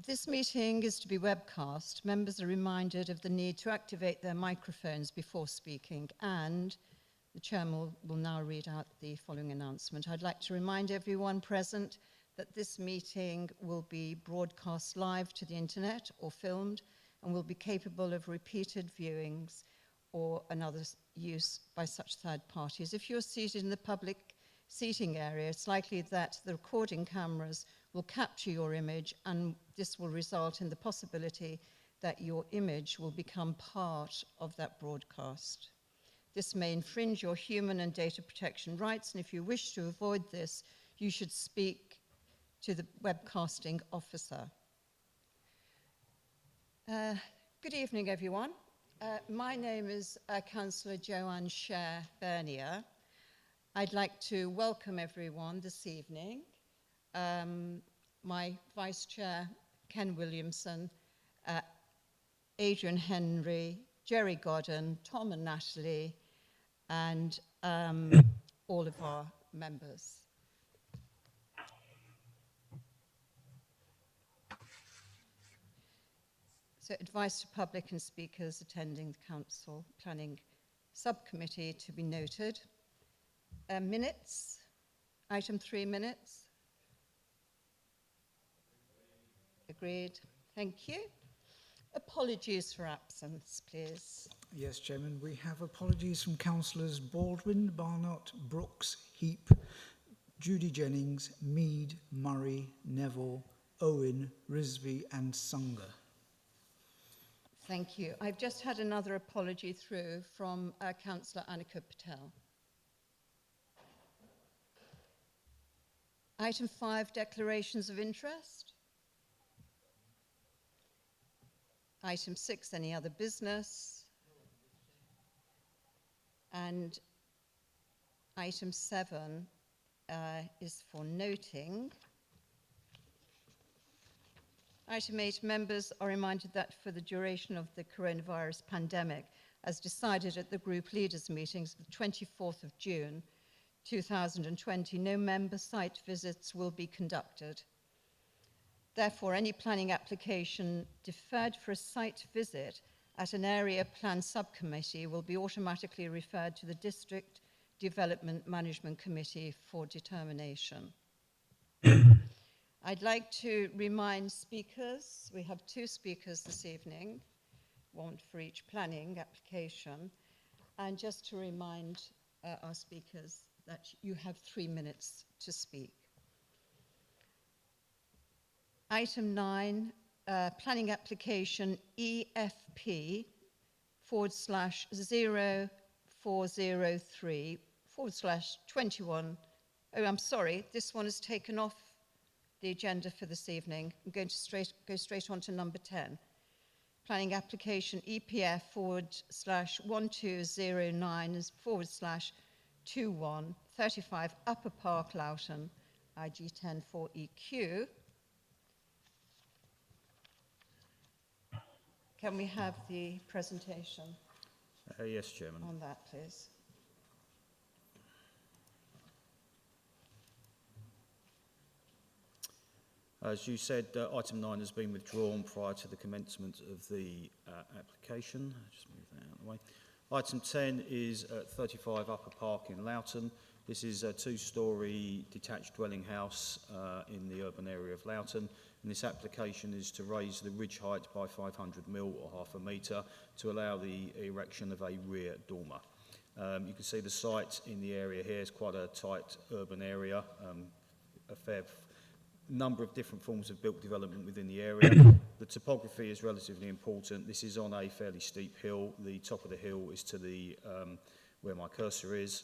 This meeting is to be webcast. Members are reminded of the need to activate their microphones before speaking, and the chairman will now read out the following announcement. I'd like to remind everyone present that this meeting will be broadcast live to the internet or filmed and will be capable of repeated viewings or another use by such third parties. If you're seated in the public seating area, it's likely that the recording cameras will capture your image, and this will result in the possibility that your image will become part of that broadcast. This may infringe your human and data protection rights, and if you wish to avoid this, you should speak to the webcasting officer. Good evening, everyone. My name is Councillor Joanne Scher-Bernier. I'd like to welcome everyone this evening. My Vice Chair, Ken Williamson, Adrian Henry, Jerry Godden, Tom and Natalie, and all of our members. So advice to public and speakers attending the Council Planning Subcommittee to be noted. Minutes, item 3 minutes. Agreed. Thank you. Apologies for absence, please. Yes, Chairman, we have apologies from Councillors Baldwin, Barnott, Brooks, Heap, Judy Jennings, Mead, Murray, Neville, Owen, Risby and Sunger. Thank you. I've just had another apology through from Councillor Annika Patel. Item 5, declarations of interest. Item 6, any other business. And item 7 is for noting. Item 8, members are reminded that for the duration of the coronavirus pandemic, as decided at the group leaders meetings of the 24th of June 2020, no member site visits will be conducted. Therefore, any planning application deferred for a site visit at an area plan subcommittee will be automatically referred to the District Development Management Committee for determination. I'd like to remind speakers, we have 2 speakers this evening, 1 for each planning application, and just to remind our speakers that you have 3 minutes to speak. Item 9, planning application EFP/0403/21. Oh, I'm sorry, this one is taken off the agenda for this evening. I'm going to go straight on to number 10. Planning application EPF/1209/2135 Upper Park, Loughton, IG10 4EQ. Can we have the presentation? Yes, Chairman. On that, please. As you said, item 9 has been withdrawn prior to the commencement of the application. I'll just move that out of the way. Item 10 is at 35 Upper Park in Loughton. This is a 2-storey detached dwelling house in the urban area of Loughton. And this application is to raise the ridge height by 500 mil or half a metre to allow the erection of a rear dormer. You can see the site in the area here is quite a tight urban area, a fair number of different forms of built development within the area. The topography is relatively important. This is on a fairly steep hill. The top of the hill is to the where my cursor is.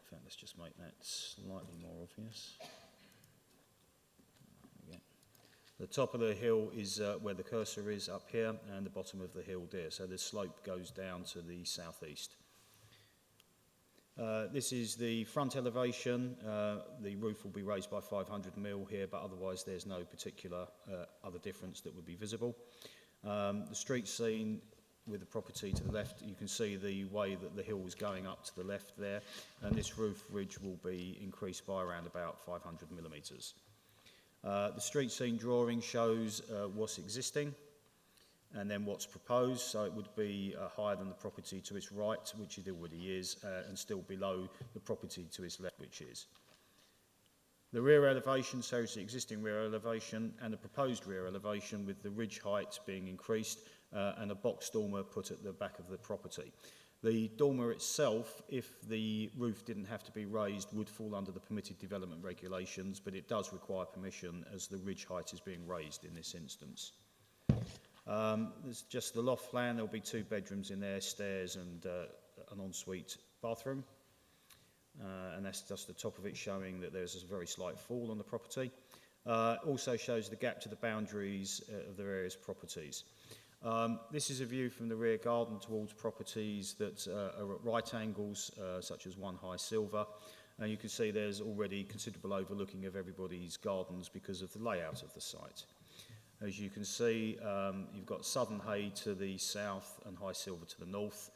In fact, let's just make that slightly more obvious. The top of the hill is where the cursor is up here, and the bottom of the hill there. So the slope goes down to the southeast. This is the front elevation. The roof will be raised by 500 mil here, but otherwise there's no particular other difference that would be visible. The street scene with the property to the left, you can see the way that the hill is going up to the left there, and this roof ridge will be increased by around about 500 millimetres. The street scene drawing shows what's existing and then what's proposed, so it would be higher than the property to its right, which it already is, and still below the property to its left, which is. The rear elevation shows the existing rear elevation and the proposed rear elevation, with the ridge height being increased and a box dormer put at the back of the property. The dormer itself, if the roof didn't have to be raised, would fall under the permitted development regulations, but it does require permission as the ridge height is being raised in this instance. There's just the loft plan. There'll be 2 bedrooms in there, stairs and an ensuite bathroom. And that's just the top of it, showing that there's a very slight fall on the property. Also shows the gap to the boundaries of the various properties. This is a view from the rear garden towards properties that are at right angles, such as One High Silver. And you can see there's already considerable overlooking of everybody's gardens because of the layout of the site. As you can see, you've got Southern Hay to the south and High Silver to the north,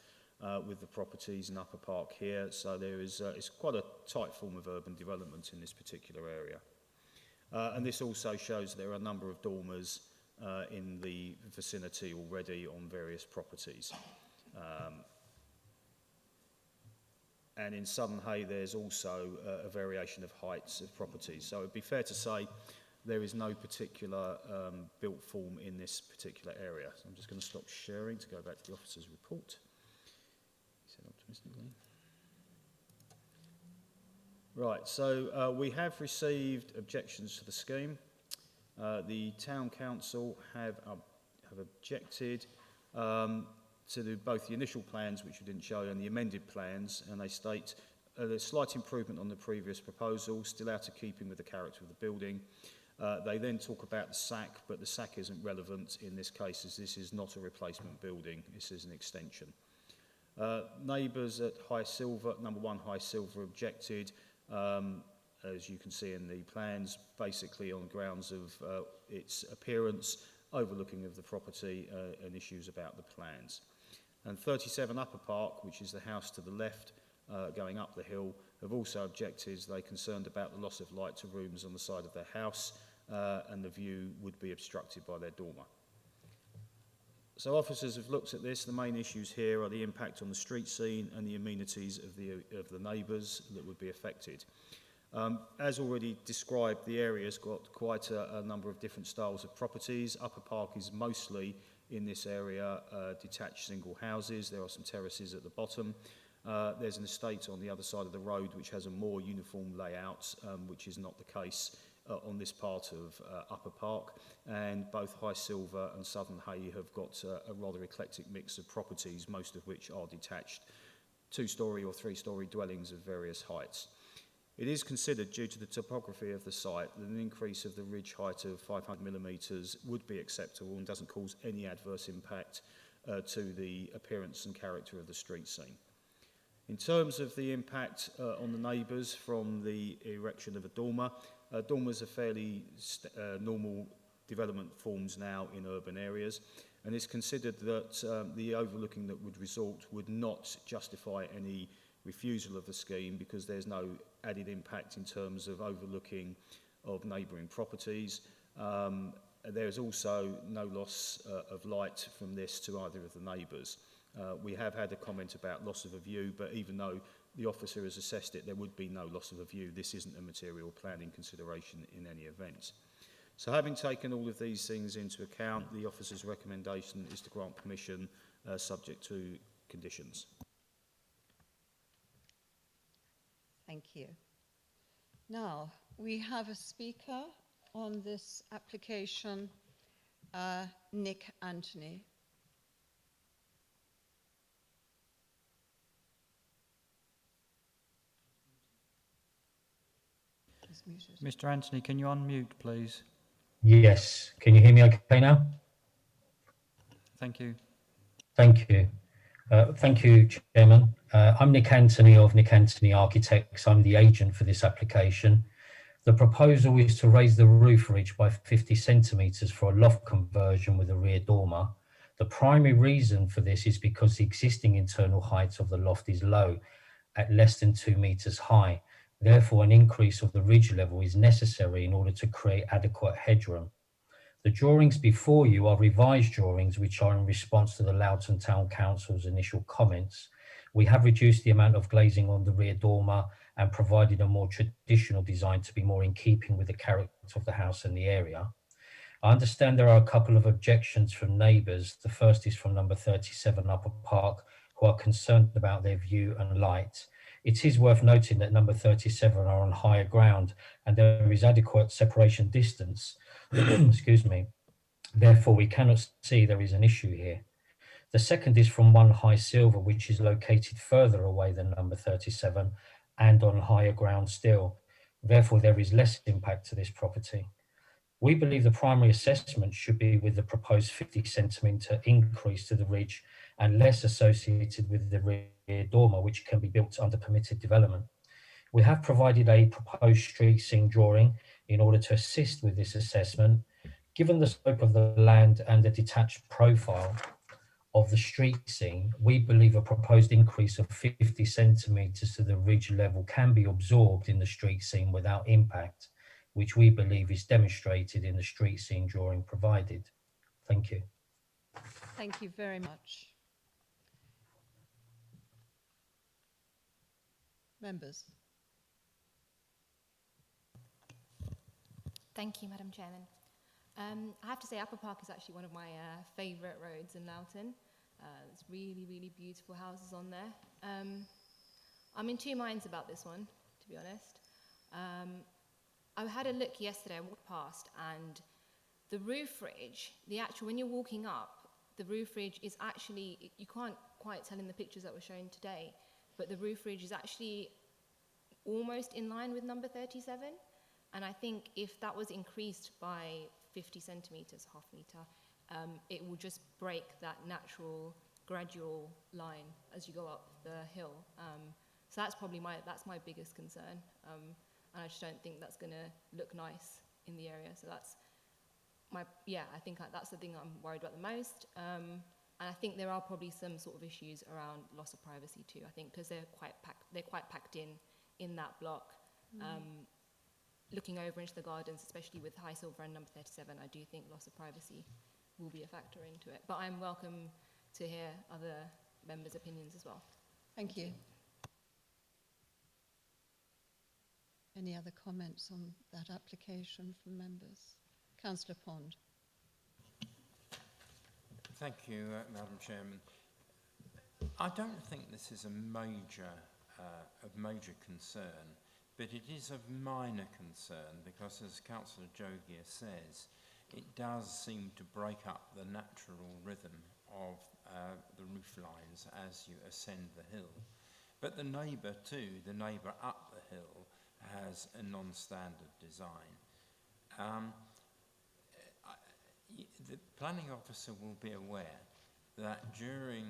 with the properties in Upper Park here. So there is it's quite a tight form of urban development in this particular area. And this also shows there are a number of dormers in the vicinity already on various properties. And in Southern Hay, there's also a variation of heights of properties. So it'd be fair to say there is no particular built form in this particular area. So I'm just going to stop sharing to go back to the officer's report. He said optimistically. Right, so we have received objections to the scheme. The Town Council have objected to both the initial plans, which we didn't show, and the amended plans, and they state there's a slight improvement on the previous proposal, still out of keeping with the character of the building. They then talk about the SAC, but the SAC isn't relevant in this case, as this is not a replacement building, this is an extension. Neighbours at High Silver, number 1 High Silver, objected, as you can see in the plans, basically on grounds of its appearance, overlooking of the property, and issues about the plans. And 37 Upper Park, which is the house to the left, going up the hill, have also objected. They're concerned about the loss of light to rooms on the side of their house, and the view would be obstructed by their dormer. So officers have looked at this. The main issues here are the impact on the street scene and the amenities of the neighbours that would be affected. As already described, the area's got quite a number of different styles of properties. Upper Park is mostly, in this area, detached single houses. There are some terraces at the bottom. There's an estate on the other side of the road which has a more uniform layout, which is not the case on this part of Upper Park. And both High Silver and Southern Hay have got a rather eclectic mix of properties, most of which are detached 2-storey or 3-storey dwellings of various heights. It is considered, due to the topography of the site, that an increase of the ridge height of 500 millimetres would be acceptable and doesn't cause any adverse impact to the appearance and character of the street scene. In terms of the impact on the neighbours from the erection of a dormer, dormers are fairly normal development forms now in urban areas, and it's considered that the overlooking that would result would not justify any refusal of the scheme, because there's no added impact in terms of overlooking of neighbouring properties. There's also no loss of light from this to either of the neighbours. We have had a comment about loss of a view, but even though the officer has assessed it, there would be no loss of a view. This isn't a material planning consideration in any event. So having taken all of these things into account, the officer's recommendation is to grant permission subject to conditions. Thank you. Now, we have a speaker on this application, Nick Anthony. He's muted. Mr. Anthony, can you unmute, please? Yes. Can you hear me okay now? Thank you. Thank you. Thank you, Chairman. I'm Nick Anthony of Nick Anthony Architects. I'm the agent for this application. The proposal is to raise the roof ridge by 50 centimetres for a loft conversion with a rear dormer. The primary reason for this is because the existing internal height of the loft is low, at less than 2 metres high. Therefore, an increase of the ridge level is necessary in order to create adequate headroom. The drawings before you are revised drawings which are in response to the Loughton Town Council's initial comments. We have reduced the amount of glazing on the rear dormer and provided a more traditional design to be more in keeping with the character of the house and the area. I understand there are a couple of objections from neighbours. The first is from number 37 Upper Park, who are concerned about their view and light. It is worth noting that number 37 are on higher ground and there is adequate separation distance. Excuse me. Therefore, we cannot see there is an issue here. The second is from One High Silver, which is located further away than number 37 and on higher ground still. Therefore, there is less impact to this property. We believe the primary assessment should be with the proposed 50 centimetre increase to the ridge and less associated with the rear dormer, which can be built under permitted development. We have provided a proposed street scene drawing in order to assist with this assessment. Given the scope of the land and the detached profile of the street scene, we believe a proposed increase of 50 centimetres to the ridge level can be absorbed in the street scene without impact, which we believe is demonstrated in the street scene drawing provided. Thank you. Thank you very much. Members. Thank you, Madam Chairman. I have to say Upper Park is actually one of my favourite roads in Loughton. There's really, really beautiful houses on there. I'm in two minds about this one, to be honest. I had a look yesterday, I walked past, and the roof ridge, when you're walking up, the roof ridge is actually, you can't quite tell in the pictures that were shown today, but the roof ridge is actually almost in line with number 37. And I think if that was increased by 50 centimetres, half metre, it will just break that natural gradual line as you go up the hill. So that's probably my biggest concern. And I just don't think that's going to look nice in the area. So that's I think that's the thing I'm worried about the most. And I think there are probably some sort of issues around loss of privacy too. I think because they're quite packed in that block. Looking over into the gardens, especially with High Silver and number 37, I do think loss of privacy will be a factor into it. But I'm welcome to hear other members' opinions as well. Thank you. Any other comments on that application from members? Councillor Pond. Thank you, Madam Chairman. I don't think this is a major concern, but it is of minor concern because, as Councillor Jogia says, it does seem to break up the natural rhythm of the roof lines as you ascend the hill. But the neighbour up the hill, has a non-standard design. The planning officer will be aware that during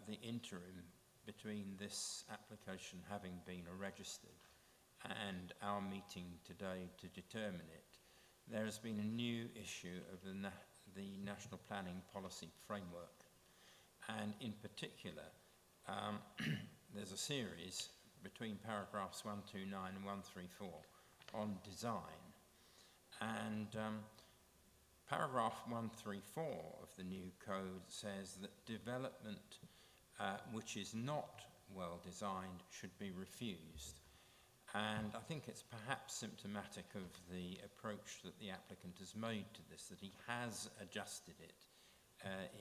the interim between this application having been registered and our meeting today to determine it, there has been a new issue of the National Planning Policy Framework. And in particular, there's a series between paragraphs 129 and 134 on design. And paragraph 134 of the new code says that development which is not well designed should be refused. And I think it's perhaps symptomatic of the approach that the applicant has made to this, that he has adjusted it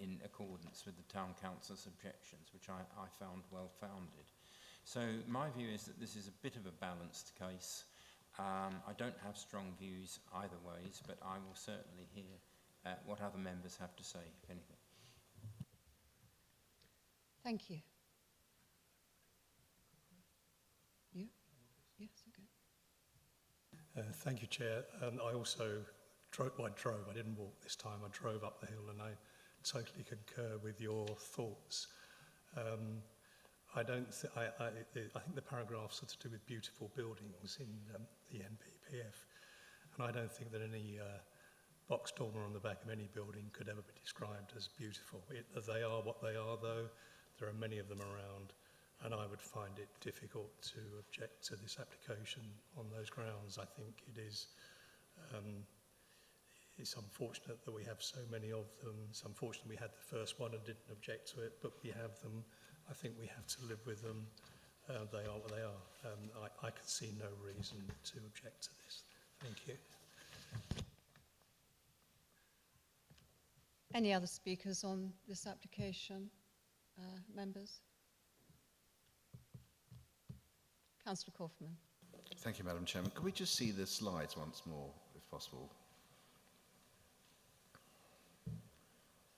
in accordance with the Town Council's objections, which I found well-founded. So my view is that this is a bit of a balanced case. I don't have strong views either ways, but I will certainly hear what other members have to say, if anything. Thank you. You? Yes, okay. Thank you, Chair. I also drove, I didn't walk this time, I drove up the hill, and I totally concur with your thoughts. I think the paragraphs are to do with beautiful buildings in the NPPF, and I don't think that any box dormer on the back of any building could ever be described as beautiful. They are what they are, though. There are many of them around, and I would find it difficult to object to this application on those grounds. I think it is, it's unfortunate that we have so many of them. It's unfortunate we had the first one and didn't object to it, but we have them. I think we have to live with them. They are what they are. I can see no reason to object to this. Thank you. Any other speakers on this application, members? Councillor Kaufmann. Thank you, Madam Chairman. Could we just see the slides once more, if possible?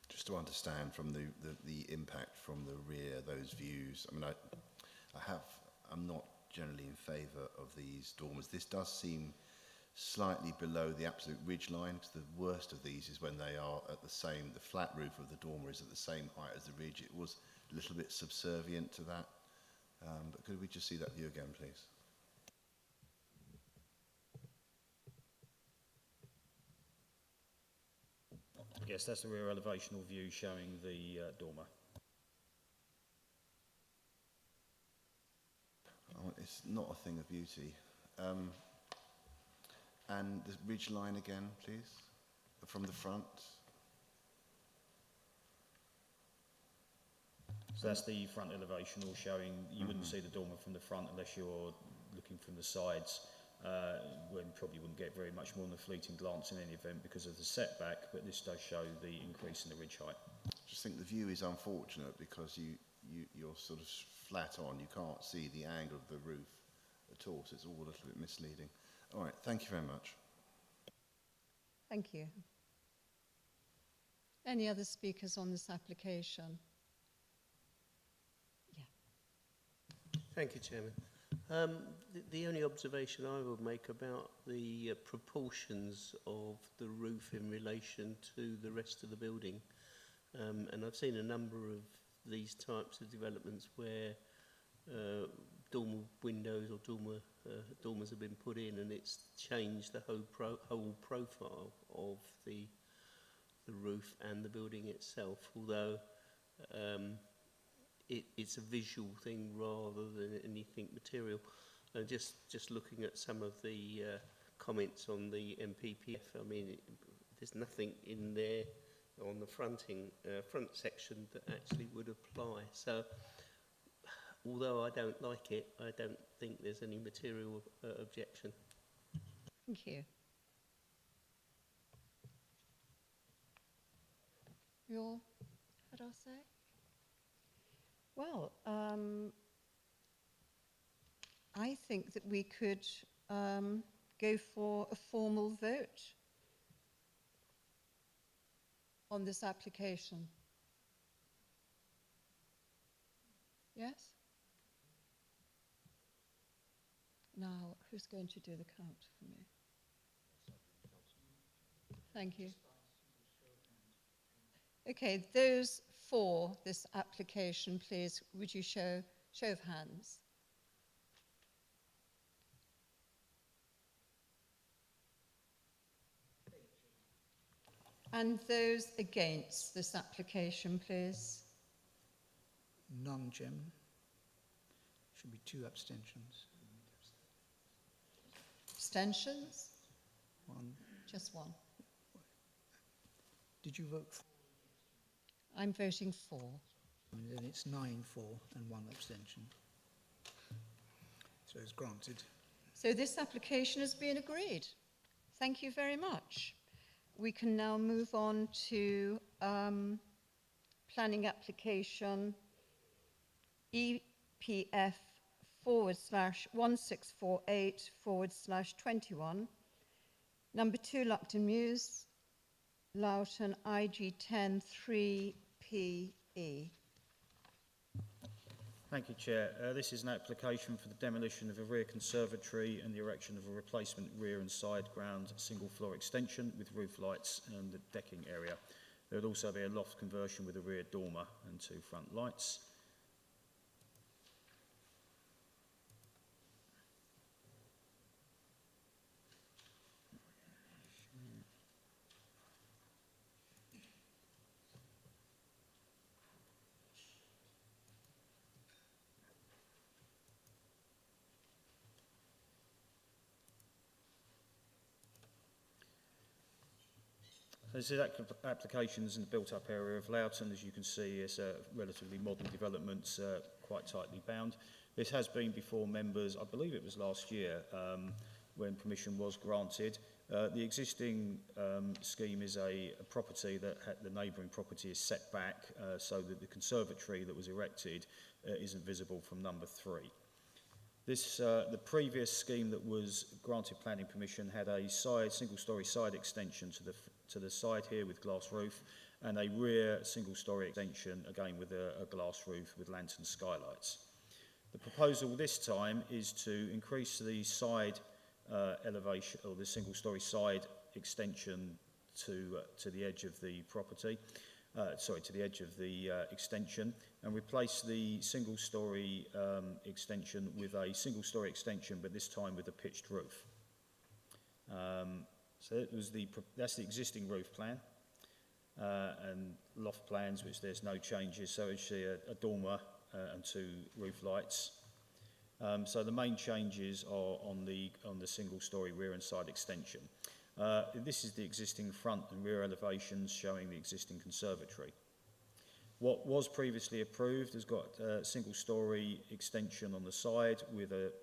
Just to understand from the impact from the rear, those views. I mean, I'm not generally in favour of these dormers. This does seem slightly below the absolute ridge line, because the worst of these is when they are at the flat roof of the dormer is at the same height as the ridge. It was a little bit subservient to that. But could we just see that view again, please? Yes, that's the rear elevational view showing the dormer. Oh, it's not a thing of beauty. And the ridge line again, please, from the front. So that's the front elevation, all showing, you wouldn't see the dormer from the front unless you're looking from the sides, when probably wouldn't get very much more than a fleeting glance in any event because of the setback, but this does show the increase in the ridge height. I just think the view is unfortunate because you're sort of flat on, you can't see the angle of the roof at all, so it's all a little bit misleading. All right, thank you very much. Thank you. Any other speakers on this application? Thank you, Chairman. The only observation I would make about the proportions of the roof in relation to the rest of the building, and I've seen a number of these types of developments where dormer windows or dormers have been put in, and it's changed the whole profile of the roof and the building itself, although it's a visual thing rather than anything material. And just looking at some of the comments on the MPPF, I mean, there's nothing in there on the front section that actually would apply. So, although I don't like it, I don't think there's any material objection. Thank you. We all had our say? Well, I think that we could go for a formal vote on this application. Yes? Now, who's going to do the count for me? Thank you. Okay, those for this application, please, would you show of hands? And those against this application, please? None, Chairman. Should be 2 abstentions. Abstentions? 1. Just 1. Did you vote for? I'm voting for. And then it's 9 for and 1 abstention. So it's granted. So this application has been agreed. Thank you very much. We can now move on to planning application EPF/1648/21, number 2 Lupton Mews, Loughton, IG10 3PE. Thank you, Chair. This is an application for the demolition of a rear conservatory and the erection of a replacement rear and side ground single floor extension with roof lights and the decking area. There would also be a loft conversion with a rear dormer and 2 front lights. This is applications in the built-up area of Loughton. As you can see, it's a relatively modern development, quite tightly bound. This has been before members, I believe it was last year, when permission was granted. The existing scheme is a property that the neighbouring property is set back so that the conservatory that was erected isn't visible from number 3. This, the previous scheme that was granted planning permission had a single-storey side extension to the side here with glass roof, and a rear single-storey extension again with a glass roof with lantern skylights. The proposal this time is to increase the side elevation, or the single-storey side extension to the edge of the property, to the edge of the extension, and replace the single-storey extension with a single-storey extension, but this time with a pitched roof. So that's the existing roof plan and loft plans, which there's no changes. So it's a dormer and 2 roof lights. So the main changes are on the single-storey rear and side extension. This is the existing front and rear elevations showing the existing conservatory. What was previously approved has got a single-storey extension on the side with a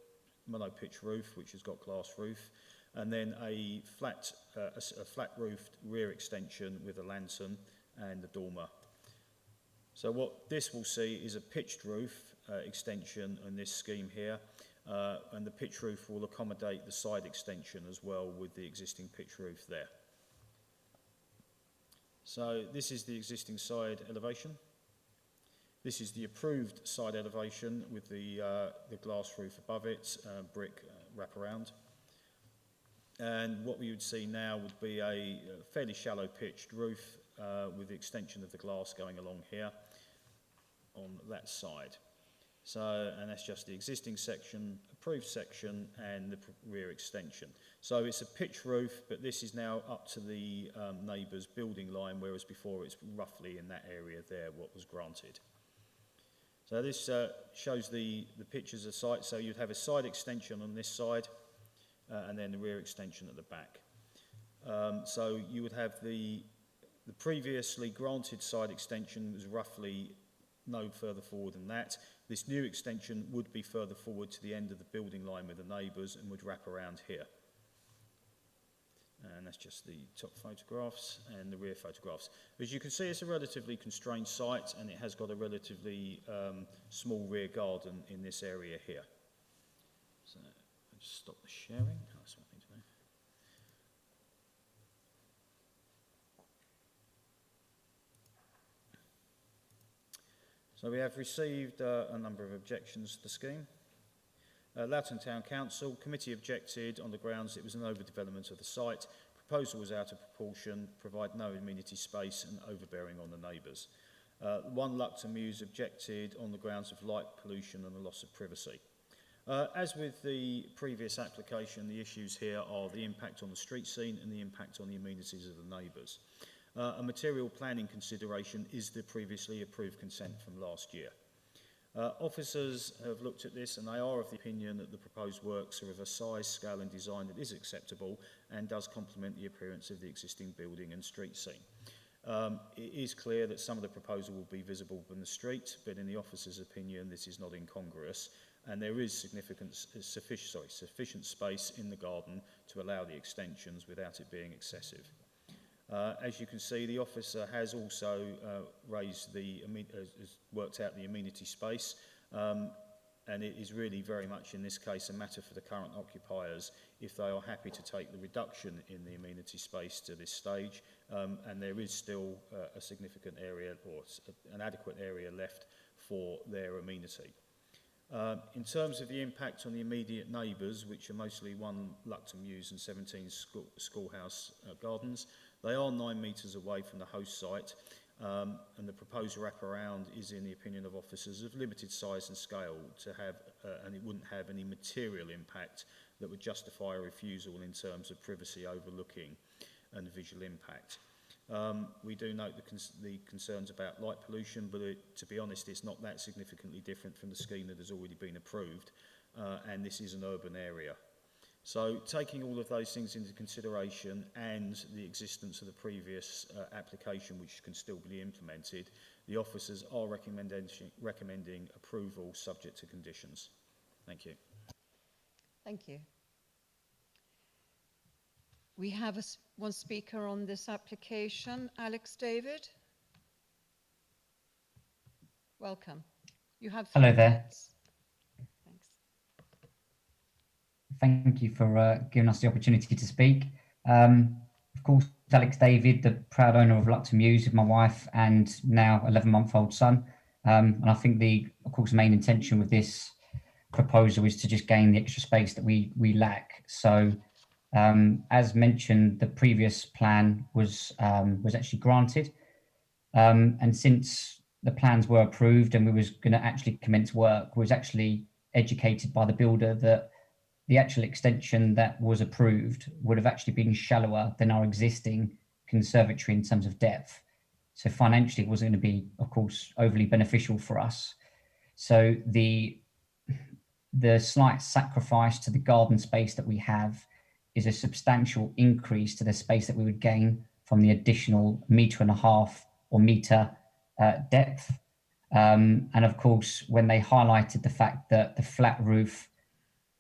mono-pitch roof, which has got glass roof, and then a flat-roofed rear extension with a lantern and a dormer. So what this will see is a pitched roof extension in this scheme here, and the pitch roof will accommodate the side extension as well with the existing pitch roof there. So this is the existing side elevation. This is the approved side elevation with the glass roof above it, brick wraparound. And what we would see now would be a fairly shallow pitched roof with the extension of the glass going along here on that side. So, and that's just the existing section, approved section, and the rear extension. So it's a pitch roof, but this is now up to the neighbour's building line, whereas before it's roughly in that area there what was granted. So this shows the pictures of site. So you'd have a side extension on this side, and then the rear extension at the back. So you would have the previously granted side extension was roughly no further forward than that. This new extension would be further forward to the end of the building line with the neighbours and would wrap around here. And that's just the top photographs and the rear photographs. As you can see, it's a relatively constrained site, and it has got a relatively small rear garden in this area here. So I'll just stop the sharing. That's what I need to do. So we have received a number of objections to the scheme. Loughton Town Council committee objected on the grounds it was an overdevelopment of the site, proposal was out of proportion, provide no amenity space and overbearing on the neighbours. One Loughton Mews objected on the grounds of light pollution and the loss of privacy. As with the previous application, the issues here are the impact on the street scene and the impact on the amenities of the neighbours. A material planning consideration is the previously approved consent from last year. Officers have looked at this and they are of the opinion that the proposed works are of a size, scale and design that is acceptable and does complement the appearance of the existing building and street scene. It is clear that some of the proposal will be visible from the street, but in the officer's opinion this is not incongruous and there is sufficient space in the garden to allow the extensions without it being excessive. As you can see, the officer has also has worked out the amenity space, and it is really very much in this case a matter for the current occupiers if they are happy to take the reduction in the amenity space to this stage, and there is still a significant area or an adequate area left for their amenity. In terms of the impact on the immediate neighbours, which are mostly 1 Loughton Mews and 17 Schoolhouse Gardens, they are 9 metres away from the host site, and the proposed wraparound is, in the opinion of officers, of limited size and scale to have, and it wouldn't have any material impact that would justify a refusal in terms of privacy overlooking and visual impact. We do note the concerns about light pollution, but to be honest, it's not that significantly different from the scheme that has already been approved, and this is an urban area. So taking all of those things into consideration and the existence of the previous application, which can still be implemented, the officers are recommending approval subject to conditions. Thank you. Thank you. We have one speaker on this application, Alex David. Welcome. You have 3 Hello there. minutes. Thanks. Thank you for giving us the opportunity to speak. Of course, Alex David, the proud owner of Lupton Mews with my wife and now 11-month-old son. And I think of course, main intention with this proposal is to just gain the extra space that we lack. So, as mentioned, the previous plan was actually granted. And since the plans were approved and we was going to actually commence work, we was actually educated by the builder that the actual extension that was approved would have actually been shallower than our existing conservatory in terms of depth. So financially, it wasn't going to be, of course, overly beneficial for us. So the slight sacrifice to the garden space that we have is a substantial increase to the space that we would gain from the additional 1.5 metre or metre depth. And of course, when they highlighted the fact that the flat roof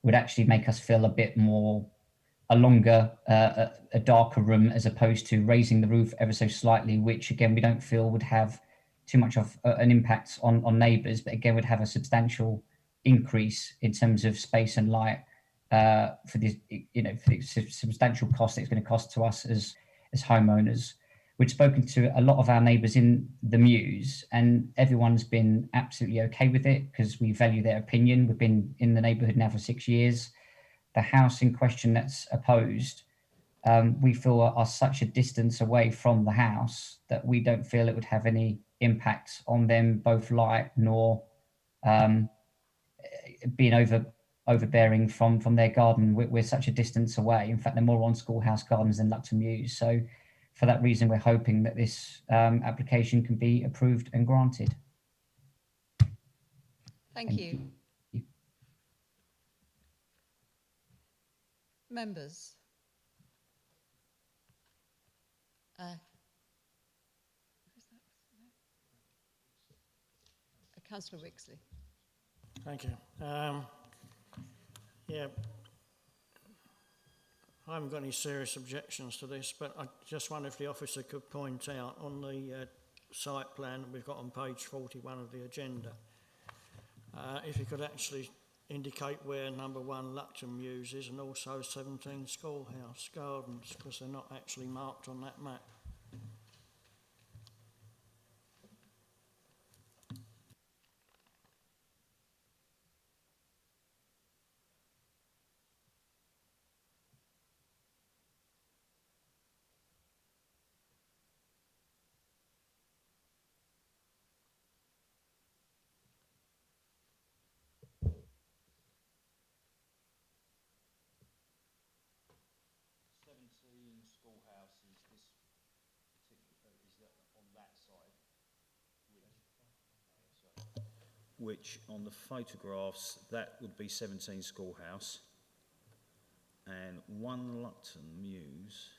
would actually make us feel a bit more, a longer, a darker room, as opposed to raising the roof ever so slightly, which again, we don't feel would have too much of an impact on neighbours, but again, would have a substantial increase in terms of space and light for this, for the substantial cost it's going to cost to us as homeowners. We've spoken to a lot of our neighbours in the Mews, and everyone's been absolutely okay with it because we value their opinion. We've been in the neighbourhood now for 6 years. The house in question that's opposed, we feel are such a distance away from the house that we don't feel it would have any impact on them, both light nor being overbearing from their garden. We're such a distance away. In fact, they're more on Schoolhouse Gardens than Lupton Mews. So for that reason, we're hoping that this application can be approved and granted. Thank you. Members. Councillor Wixley. Thank you. Yeah, I haven't got any serious objections to this, but I just wonder if the officer could point out on the site plan that we've got on page 41 of the agenda, if you could actually indicate where number 1 Lupton Mews is and also 17 Schoolhouse Gardens, because they're not actually marked on that map. Schoolhouse is this particular, is that on that side, which on the photographs that would be 17 Schoolhouse, and 1 Lupton Mews.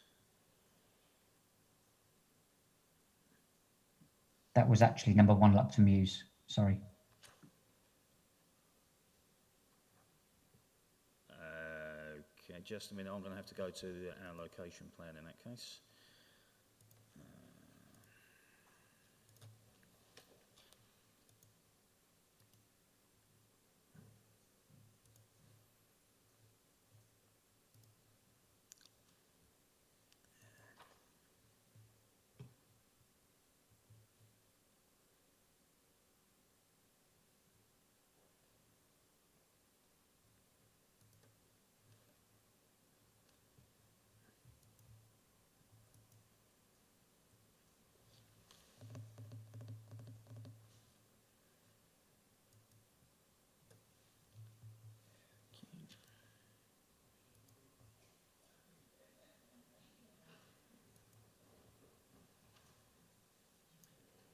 That was actually number 1 Lupton Mews, sorry. Okay, just a minute, I'm going to have to go to our location plan in that case.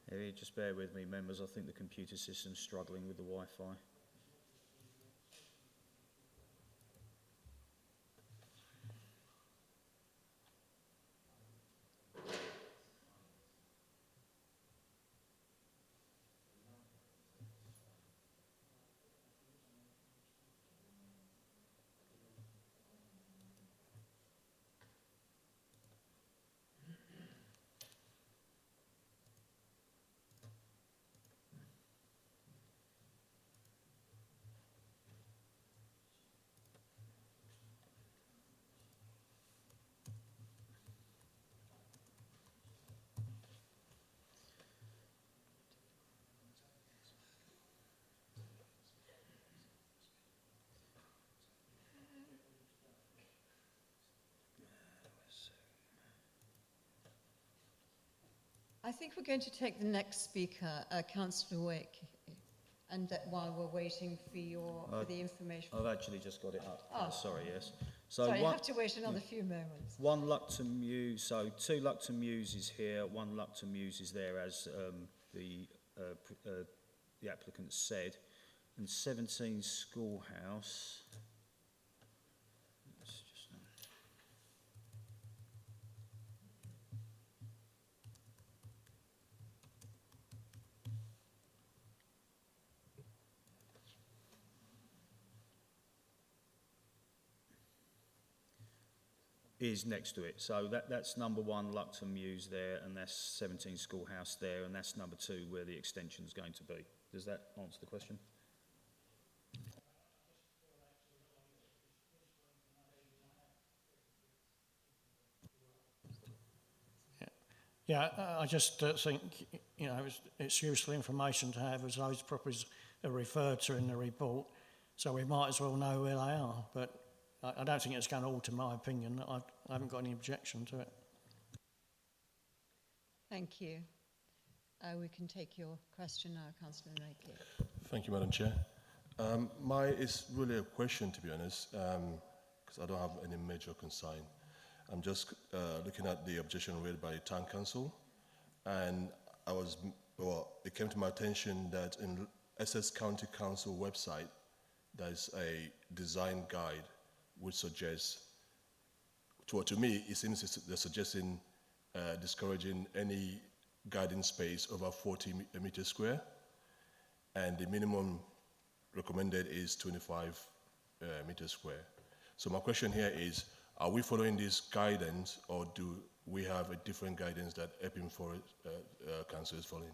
Here, just bear with me, members. I think the computer system's struggling with the Wi-Fi. I think we're going to take the next speaker, Councillor Wake, and that while we're waiting for the information. I've actually just got it up. Oh. Sorry, yes. So Sorry, you one, have to wait another few moments. one Lucton Muse, so 2 Lucton Muses here, 1 Lucton Muse is there, as the applicant said, and 17 Schoolhouse. Let's just, is next to it. So that's number 1 Lucton Muse there, and that's 17 Schoolhouse there, and that's number 2 where the extension is going to be. Does that answer the question? Yeah, I just think, you know, it's useful information to have, as those properties are referred to in the report, so we might as well know where they are. But I don't think it's going to alter my opinion. I haven't got any objection to it. Thank you. We can take your question now, Councillor Nakey. Thank you, Madam Chair. It's really a question, to be honest, because I don't have any major concern. I'm just looking at the objection raised by Town Council, and it came to my attention that in Essex County Council website, there's a design guide which suggests, to me, it seems they're suggesting discouraging any garden space over 40 meters square, and the minimum recommended is 25 meters square. So my question here is, are we following this guidance, or do we have a different guidance that Epping Forest Council is following?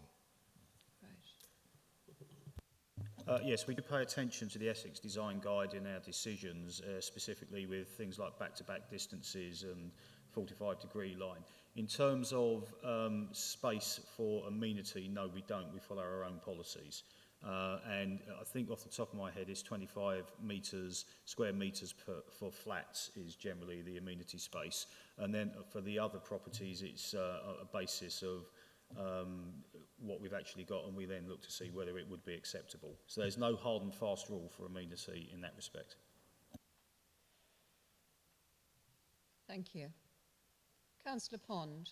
Yes, we do pay attention to the Essex Design Guide in our decisions, specifically with things like back-to-back distances and 45-degree line. In terms of space for amenity, no, we don't. We follow our own policies. And I think off the top of my head, it's 25 square metres for flats is generally the amenity space. And then for the other properties, it's a basis of what we've actually got, and we then look to see whether it would be acceptable. So there's no hard and fast rule for amenity in that respect. Thank you. Councillor Pond.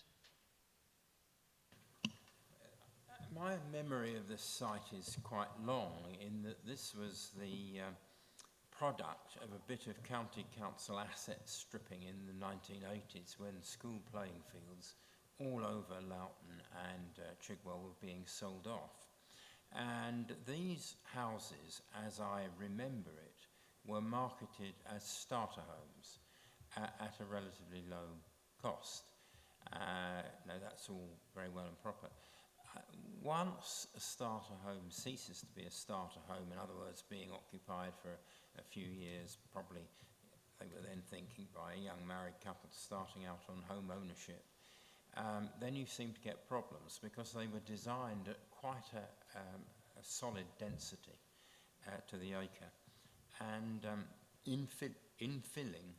My memory of this site is quite long, in that this was the product of a bit of county council asset stripping in the 1980s, when school playing fields all over Loughton and Chigwell were being sold off. And these houses, as I remember it, were marketed as starter homes at a relatively low cost. Now that's all very well and proper. Once a starter home ceases to be a starter home, in other words, being occupied for a few years, probably they were then thinking by a young married couple starting out on home ownership, then you seem to get problems, because they were designed at quite a solid density to the acre. And infilling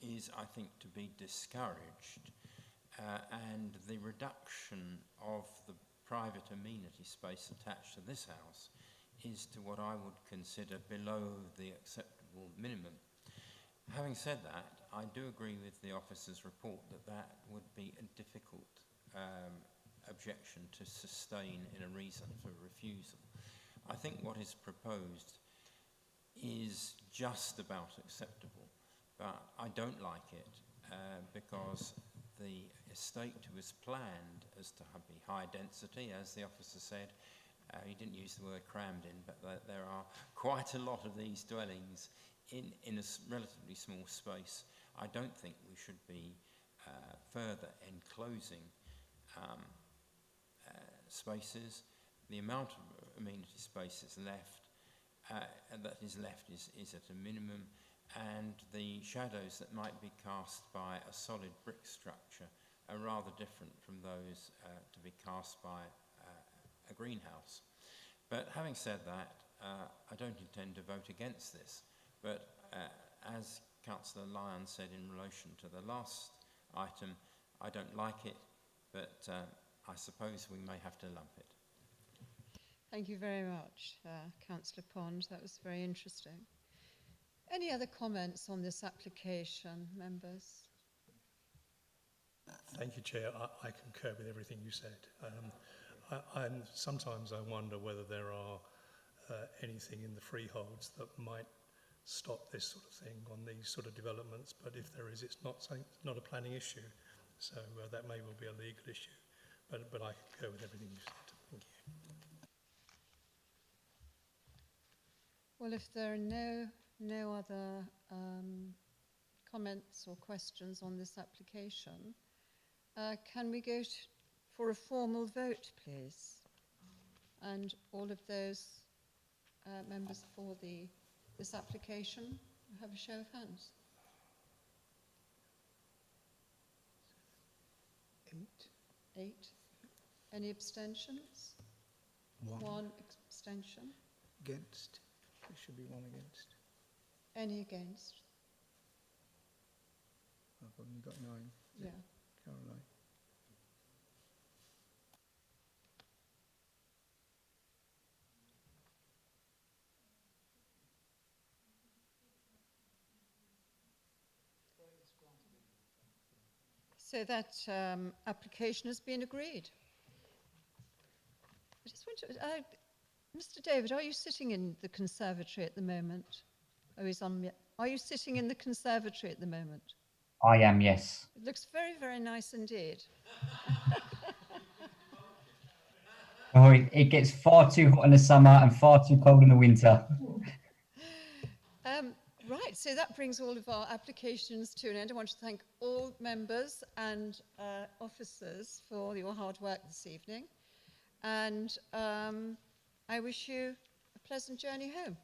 is, I think, to be discouraged, and the reduction of the private amenity space attached to this house is to what I would consider below the acceptable minimum. Having said that, I do agree with the officer's report that that would be a difficult objection to sustain in a reason for refusal. I think what is proposed is just about acceptable, but I don't like it because the estate was planned as to be high density, as the officer said. He didn't use the word crammed in, but there are quite a lot of these dwellings in a relatively small space. I don't think we should be further enclosing spaces. The amount of amenity space is left, is at a minimum, and the shadows that might be cast by a solid brick structure are rather different from those to be cast by a greenhouse. But having said that, I don't intend to vote against this, but as Councillor Lyon said in relation to the last item, I don't like it, but I suppose we may have to lump it. Thank you very much, Councillor Pond. That was very interesting. Any other comments on this application, members? Thank you, Chair. I concur with everything you said. Sometimes I wonder whether there are anything in the freeholds that might stop this sort of thing on these sort of developments, but if there is, it's not a planning issue, so that may well be a legal issue, but I concur with everything you said. Thank you. Well, if there are no other comments or questions on this application, can we go for a formal vote, please? And all of those members for this application, have a show of hands. 8. Any abstentions? 1 abstention. Against? There should be 1 against. Any against? I've only got 9. Yeah. Caroline. So that application has been agreed. I just want to, Mr. David, are you sitting in the conservatory at the moment? Oh, he's on. Are you sitting in the conservatory at the moment? I am, yes. It looks very, very nice indeed. Oh, it gets far too hot in the summer and far too cold in the winter. Right, so that brings all of our applications to an end. I want to thank all members and officers for your hard work this evening. And I wish you a pleasant journey home.